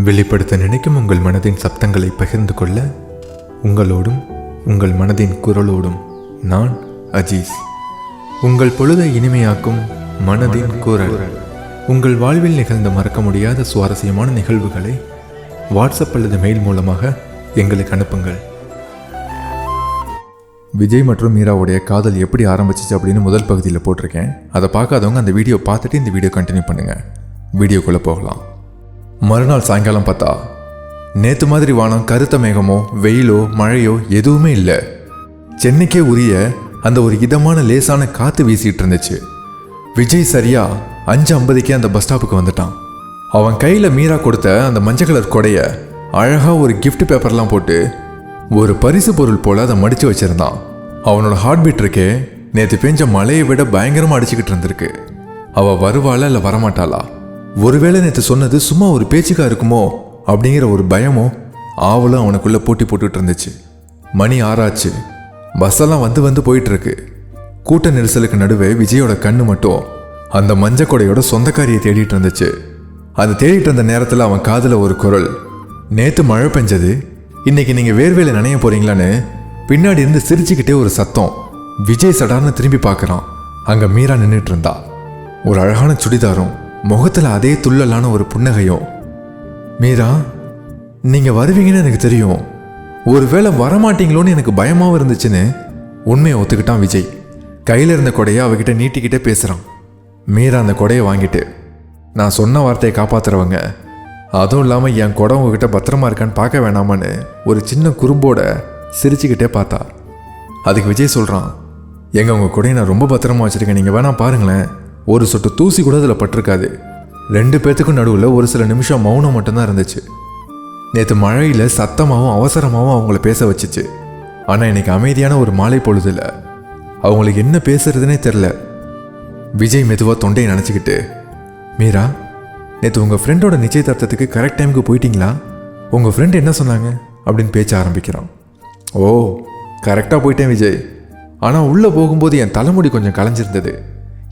வெளிப்படுத்த நினைக்கும் உங்கள் மனதின் சப்தங்களை பகிர்ந்து கொள்ள உங்களோடும் உங்கள் மனதின் குரலோடும் நான் அஜீஸ். உங்கள் பொழுதை இனிமையாக்கும் மனதின் குரல். உங்கள் வாழ்வில் நிகழ்ந்த மறக்க முடியாத சுவாரஸ்யமான நிகழ்வுகளை வாட்ஸ்அப் அல்லது மெயில் மூலமாக எங்களுக்கு அனுப்புங்கள். விஜய் மற்றும் மீராவுடைய காதல் எப்படி ஆரம்பிச்சிச்சு அப்படின்னு முதல் பகுதியில் போட்டிருக்கேன். அதை பார்க்காதவங்க அந்த வீடியோ பார்த்துட்டு இந்த வீடியோ கண்டினியூ பண்ணுங்கள். வீடியோக்குள்ளே போகலாம். மறுநாள் சாயங்காலம் பார்த்தா நேற்று மாதிரி வானம் கருத்த மேகமோ வெயிலோ மழையோ எதுவுமே இல்லை. சென்னைக்கே உரிய அந்த ஒரு இதமான லேசான காற்று வீசிட்டு இருந்துச்சு. விஜய் சரியா 5:50 அந்த பஸ் ஸ்டாப்புக்கு வந்துட்டான். அவன் கையில் மீரா கொடுத்த அந்த மஞ்சள் கலர் கொடைய அழகாக ஒரு கிஃப்ட் பேப்பர்லாம் போட்டு ஒரு பரிசு பொருள் போல் அதை மடித்து வச்சுருந்தான். அவனோட ஹார்ட் பீட் இருக்கே நேற்று பெஞ்ச மழையை விட பயங்கரமாக அடிச்சுக்கிட்டு இருந்திருக்கு. அவள் வருவாளா இல்லை வரமாட்டாளா, ஒருவேளை நேற்று சொன்னது சும்மா ஒரு பேச்சுக்கா இருக்குமோ அப்படிங்கிற ஒரு பயமும் ஆவலும் அவனுக்குள்ளே போட்டி போட்டுட்டு இருந்துச்சு. மணி 6 ஆச்சு. பஸ்ஸெல்லாம் வந்து போயிட்டுருக்கு. கூட்ட நெரிசலுக்கு நடுவே விஜயோட கண்ணு மட்டும் அந்த மஞ்சள் கொடையோட சொந்தக்காரியை தேடிட்டு இருந்துச்சு. அது தேடிட்டு இருந்த நேரத்தில் அவன் காதில் ஒரு குரல், நேற்று மழை பெஞ்சது, இன்னைக்கு நீங்கள் வேர்வேல நனைய போறீங்களான்னு பின்னாடி இருந்து சிரிச்சுக்கிட்டே ஒரு சத்தம். விஜய் சடார்னு திரும்பி பார்க்குறான். அங்கே மீரா நின்றுட்டு இருந்தா. ஒரு அழகான சுடிதாரும் முகத்தில் அதே துள்ளலான ஒரு புன்னகையும். மீரா, நீங்கள் வருவீங்கன்னு எனக்கு தெரியும், ஒருவேளை வரமாட்டீங்களோன்னு எனக்கு பயமாகவும் இருந்துச்சுன்னு உண்மையை ஒத்துக்கிட்டான் விஜய். கையில் இருந்த கொடையை அவகிட்ட நீட்டிக்கிட்டே பேசுகிறான். மீரா அந்த கொடையை வாங்கிட்டு, நான் சொன்ன வார்த்தையை காப்பாற்றுறவங்க, அதுவும் இல்லாமல் என் கொடை உங்ககிட்ட பத்திரமா இருக்கான்னு பார்க்க வேணாமான்னு ஒரு சின்ன குறும்போட சிரிச்சுக்கிட்டே பார்த்தா. அதுக்கு விஜய் சொல்கிறான், உங்கள் கொடையை நான் ரொம்ப பத்திரமா வச்சுருக்கேன், நீங்கள் வேணா பாருங்களேன், ஒரு சொட்டு தூசி கூட அதில் பட்டிருக்காது. 2 பேர்த்துக்கும் நடுவில் ஒரு சில நிமிஷம் மௌனம் மட்டும்தான் இருந்துச்சு. நேற்று மழையில் சத்தமாகவும் அவசரமாகவும் அவங்கள பேச வச்சிச்சு. ஆனால் இன்னைக்கு அமைதியான ஒரு மாலை பொழுதில் அவங்களுக்கு என்ன பேசுறதுனே தெரில. விஜய் மெதுவாக தொண்டையை நினச்சிக்கிட்டு, மீரா, நேற்று உங்கள் ஃப்ரெண்டோட நிச்சயதார்த்தத்துக்கு கரெக்ட் டைமுக்கு போயிட்டீங்களா? உங்கள் ஃப்ரெண்ட் என்ன சொன்னாங்க அப்படின்னு பேச்ச ஆரம்பிக்கிறான். ஓ, கரெக்டாக போயிட்டேன் விஜய். ஆனால் உள்ளே போகும்போது என் தலைமுடி கொஞ்சம் கலைஞ்சிருந்தது.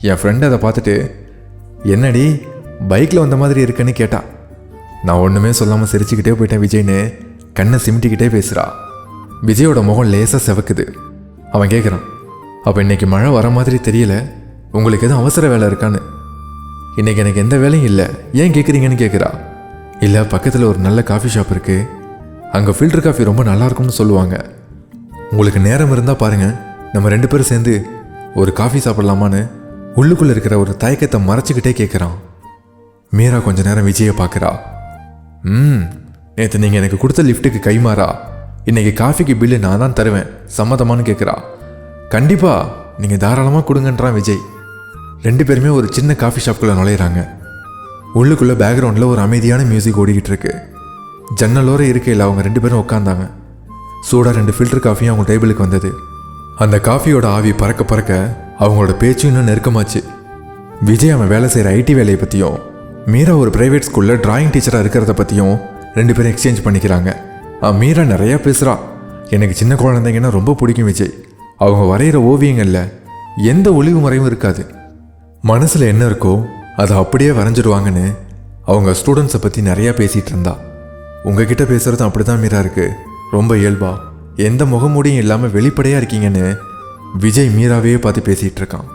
என் ஃப்ரெண்டு அதை பார்த்துட்டு, என்னடி பைக்கில் வந்த மாதிரி இருக்குன்னு கேட்டா. நான் ஒன்றுமே சொல்லாமல் சிரிச்சுக்கிட்டே போயிட்டேன் விஜய்னு கண்ணை சிமிட்டிக்கிட்டே பேசுகிறா. விஜயோட முகம் லேசாக செவக்குது. அவன் கேட்குறான், அப்போ இன்னைக்கு மழை வர மாதிரி தெரியல, உங்களுக்கு எதுவும் அவசர வேலை இருக்கான்னு. இன்றைக்கி எனக்கு எந்த வேலையும் இல்லை, ஏன் கேட்குறீங்கன்னு கேட்குறா. இல்லை, பக்கத்தில் ஒரு நல்ல காஃபி ஷாப் இருக்குது, அங்கே ஃபில்டர் காஃபி ரொம்ப நல்லாயிருக்கும்னு சொல்லுவாங்க. உங்களுக்கு நேரம் இருந்தால் பாருங்கள், நம்ம 2 பேரும் சேர்ந்து ஒரு காஃபி சாப்பிட்லாமான்னு உள்ளுக்குள்ளே இருக்கிற ஒரு தயக்கத்தை மறைச்சிக்கிட்டே கேட்குறான். மீரா கொஞ்ச நேரம் விஜயை பார்க்குறா. நேற்று நீங்கள் எனக்கு கொடுத்த லிஃப்ட்டுக்கு கைமாறா இன்றைக்கி காஃபிக்கு பில்லு நான் தான் தருவேன், சம்மதமானு கேட்குறா. கண்டிப்பாக நீங்கள் தாராளமாக கொடுங்கன்றான் விஜய். 2 பேருமே ஒரு சின்ன காஃபி ஷாப்புக்குள்ளே நுழையிறாங்க. உள்ளுக்குள்ளே பேக்ரவுண்டில் ஒரு அமைதியான மியூசிக் ஓடிக்கிட்டு இருக்கு. ஜன்னலோர இருக்கையில் அவங்க 2 பேரும் உட்காந்தாங்க. சூடாக 2 ஃபில்டர் காஃபியும் அவங்க டேபிளுக்கு வந்தது. அந்த காஃபியோட ஆவி பறக்க பறக்க அவங்களோட பேச்சும் இன்னும் நெருக்கமாச்சு. விஜய் அவன் வேலை செய்கிற ஐடி வேலையை பற்றியும், மீரா ஒரு ப்ரைவேட் ஸ்கூலில் டிராயிங் டீச்சராக இருக்கிறத பற்றியும் 2 பேரும் எக்ஸ்சேஞ்ச் பண்ணிக்கிறாங்க. மீரா நிறையா பேசுகிறா. எனக்கு சின்ன குழந்தைங்கன்னா ரொம்ப பிடிக்கும் விஜய். அவங்க வரைகிற ஓவியங்களில் எந்த ஒளிவு முறையும் இருக்காது. மனசில் என்ன இருக்கோ அதை அப்படியே வரைஞ்சிடுவாங்கன்னு அவங்க ஸ்டூடெண்ட்ஸை பற்றி நிறையா பேசிகிட்டு இருந்தா. உங்ககிட்ட பேசுகிறதும் அப்படி தான் மீரா இருக்குது, ரொம்ப இயல்பா, எந்த முகமூடியும் இல்லாமல் வெளிப்படையாக இருக்கீங்கன்னு விஜய் மீராவையே பார்த்து பேசிகிட்டு இருக்கான்.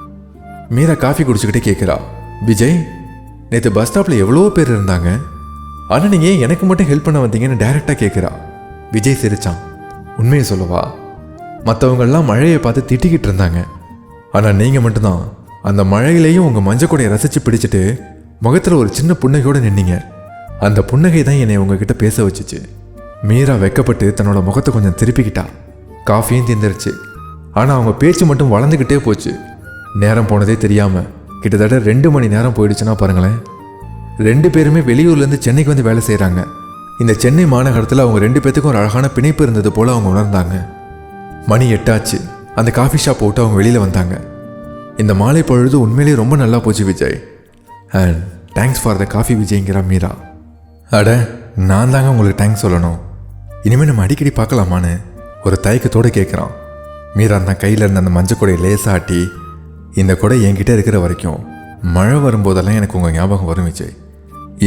மீரா காஃபி குடிச்சுக்கிட்டே கேட்குறா, விஜய், நேற்று பஸ் ஸ்டாப்பில் எவ்வளோ பேர் இருந்தாங்க, ஆனால் நீங்கள் ஏன் எனக்கு மட்டும் ஹெல்ப் பண்ண வந்தீங்கன்னு டைரெக்டாக கேட்குறா. விஜய் சிரிச்சான். உண்மையை சொல்லவா, மற்றவங்கெல்லாம் மழையை பார்த்து திட்டிக்கிட்டு இருந்தாங்க, ஆனால் நீங்கள் மட்டும்தான் அந்த மழையிலையும் உங்கள் மஞ்சக்கொடையை ரசித்து பிடிச்சிட்டு முகத்தில் ஒரு சின்ன புன்னகையோடு நின்னீங்க. அந்த புன்னகை தான் என்னை உங்ககிட்ட பேச வச்சுச்சு. மீரா வெக்கப்பட்டு தன்னோட முகத்தை கொஞ்சம் திருப்பிக்கிட்டா. காஃபியும் தீர்ந்துருச்சு. ஆனால் அவங்க பேச்சு மட்டும் வளர்ந்துக்கிட்டே போச்சு. நேரம் போனதே தெரியாமல் கிட்டத்தட்ட 2 மணி நேரம் போயிடுச்சுன்னா பாருங்களேன். 2 பேருமே வெளியூர்லேருந்து சென்னைக்கு வந்து வேலை செய்கிறாங்க. இந்த சென்னை மாநகரத்தில் அவங்க 2 பேர்த்துக்கும் ஒரு அழகான பிணைப்பு இருந்தது போல் அவங்க உணர்ந்தாங்க. மணி 8 ஆச்சு. அந்த காஃபி ஷாப் விட்டு அவங்க வெளியில் வந்தாங்க. இந்த மாலை பொழுது உண்மையிலேயே ரொம்ப நல்லா போச்சு Vijay, and thanks for the coffee விஜய்ங்கிறா மீரா. அட, நான் தாங்க உங்களுக்கு தேங்க்ஸ் சொல்லணும். இனிமேல் நம்ம அடிக்கடி பார்க்கலாமான்னு ஒரு தயக்கத்தோடு கேட்குறான். மீரா தான் கையில் இருந்த அந்த மஞ்சள் கொடையை லேசாட்டி, இந்த கொடை என்கிட்ட இருக்கிற வரைக்கும் மழை வரும்போதெல்லாம் எனக்கு உங்கள் ஞாபகம் வரும் விஜய்.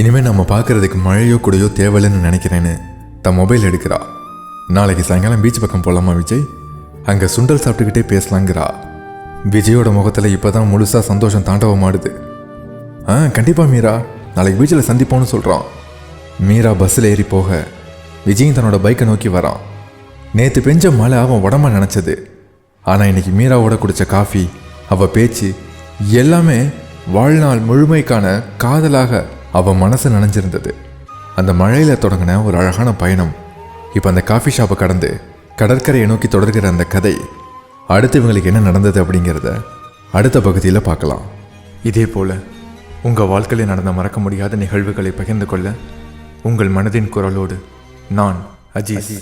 இனிமேல் நம்ம பார்க்கறதுக்கு மழையோ கூடையோ தேவையில்லைன்னு நினைக்கிறேன்னு தன் மொபைல் எடுக்கிறா. நாளைக்கு சாயங்காலம் பீச் பக்கம் போகலாமா விஜய்? அங்கே சுண்டல் சாப்பிட்டுக்கிட்டே பேசலாங்கிறா. விஜயோட முகத்தில் இப்போ தான் முழுசாக சந்தோஷம் தாண்டவமாடுது. கண்டிப்பாக மீரா, நாளைக்கு பீச்சில் சந்திப்போன்னு சொல்கிறான். மீரா பஸ்ஸில் ஏறி போக விஜயும் தன்னோட பைக்கை நோக்கி வரான். நேற்று பெஞ்ச மழை அவன் உடம்பா நினச்சது. ஆனால் இன்னைக்கு மீராவோட குடித்த காஃபி, அவள் பேச்சு எல்லாமே வாழ்நாள் முழுமைக்கான காதலாக அவன் மனசு நனைஞ்சிருந்தது. அந்த மழையில் தொடங்கின ஒரு அழகான பயணம் இப்போ அந்த காஃபி ஷாப்பை கடந்து கடற்கரையை நோக்கி தொடர்கிற அந்த கதை அடுத்து இவங்களுக்கு என்ன நடந்தது அப்படிங்கிறத அடுத்த பகுதியில் பார்க்கலாம். இதே போல் உங்கள் வாழ்க்கையில் நடந்த மறக்க முடியாத நிகழ்வுகளை பகிர்ந்து கொள்ள உங்கள் மனதின் குரலோடு நான் அஜீஸ்.